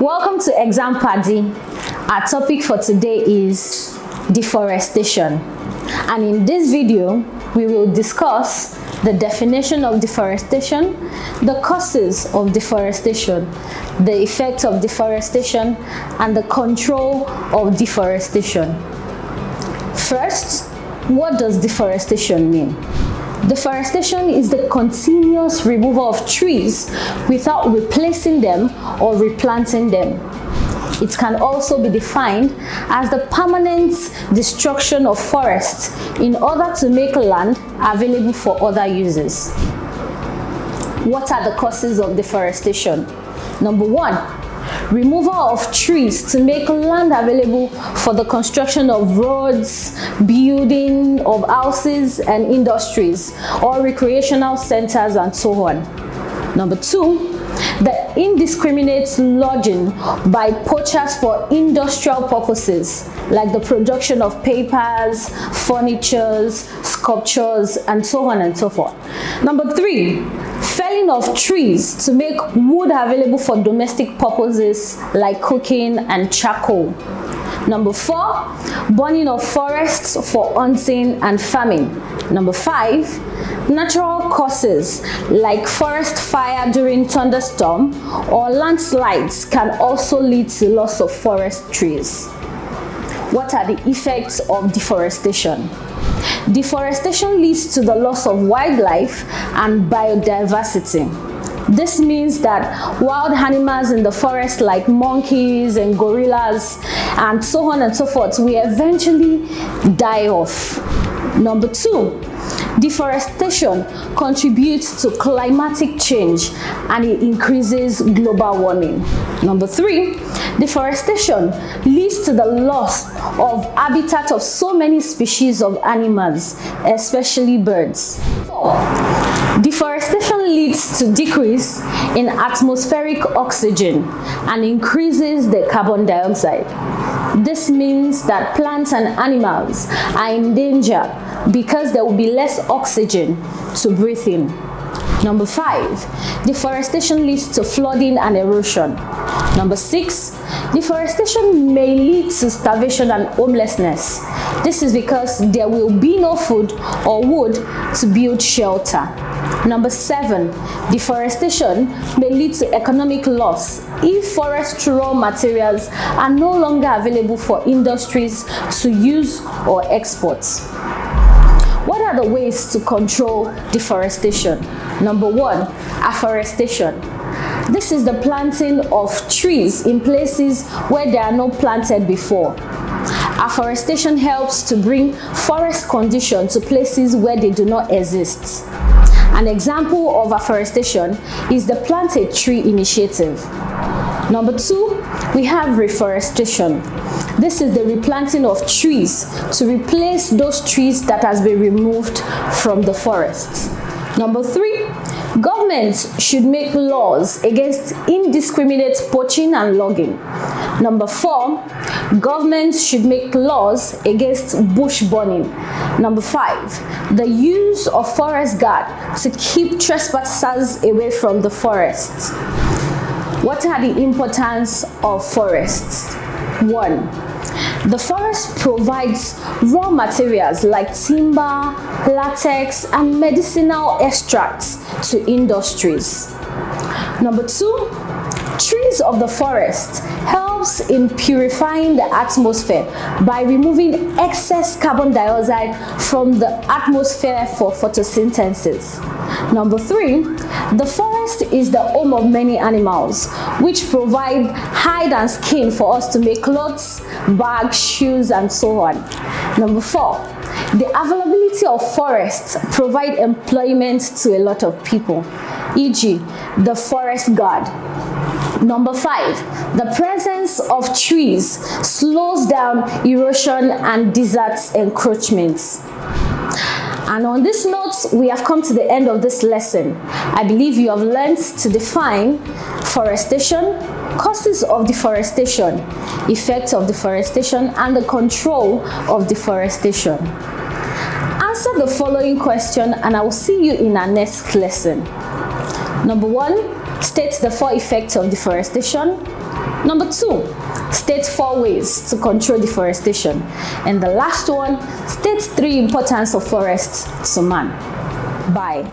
Welcome to ExamPadi. Our topic for today is deforestation. And in this video, we will discuss the definition of deforestation, the causes of deforestation, the effects of deforestation, and the control of deforestation. First, what does deforestation mean? Deforestation is the continuous removal of trees without replacing them or replanting them. It can also be defined as the permanent destruction of forests in order to make land available for other uses. What are the causes of deforestation? Number one, removal of trees to make land available for the construction of roads, building of houses and industries, or recreational centers and so on. Number two, the indiscriminate logging by poachers for industrial purposes, like the production of papers, furnitures, sculptures, and so on and so forth. Number three, felling of trees to make wood available for domestic purposes like cooking and charcoal. Number four, burning of forests for hunting and farming. Number five, natural causes like forest fire during thunderstorm or landslides can also lead to loss of forest trees. What are the effects of deforestation? Deforestation leads to the loss of wildlife and biodiversity. This means that wild animals in the forest like monkeys and gorillas and so on and so forth will eventually die off. Number two, deforestation contributes to climatic change and it increases global warming. Number three, deforestation leads to the loss of habitat of so many species of animals, especially birds. Four, deforestation leads to decrease in atmospheric oxygen and increases the carbon dioxide. This means that plants and animals are in danger because there will be less oxygen to breathe in. Number five, deforestation leads to flooding and erosion. Number six, deforestation may lead to starvation and homelessness. This is because there will be no food or wood to build shelter. Number seven, deforestation may lead to economic loss if forest raw materials are no longer available for industries to use or export. What are the ways to control deforestation? Number one, afforestation. This is the planting of trees in places where there are no planted before. Afforestation helps to bring forest condition to places where they do not exist. An example of afforestation is the Plant a Tree initiative. Number two, we have reforestation. This is the replanting of trees to replace those trees that has been removed from the forest. Number three, governments should make laws against indiscriminate poaching and logging. Number four, governments should make laws against bush burning. Number five, the use of forest guard to keep trespassers away from the forests. What are the importance of forests? One, the forest provides raw materials like timber, latex, and medicinal extracts to industries. Number two, trees of the forest helps in purifying the atmosphere by removing excess carbon dioxide from the atmosphere for photosynthesis. Number three, the forest is the home of many animals, which provide hide and skin for us to make clothes, bags, shoes, and so on. Number four, the availability of forests provide employment to a lot of people, e.g., the forest guard. Number five, the presence of trees slows down erosion and desert encroachments. And on this note, we have come to the end of this lesson. I believe you have learned to define forestation, causes of deforestation, effects of deforestation, and the control of deforestation. Answer the following question and I will see you in our next lesson. Number one, State the 4 effects of deforestation. Number 2, state 4 ways to control deforestation. And the last one, state 3 importance of forests to man. Bye.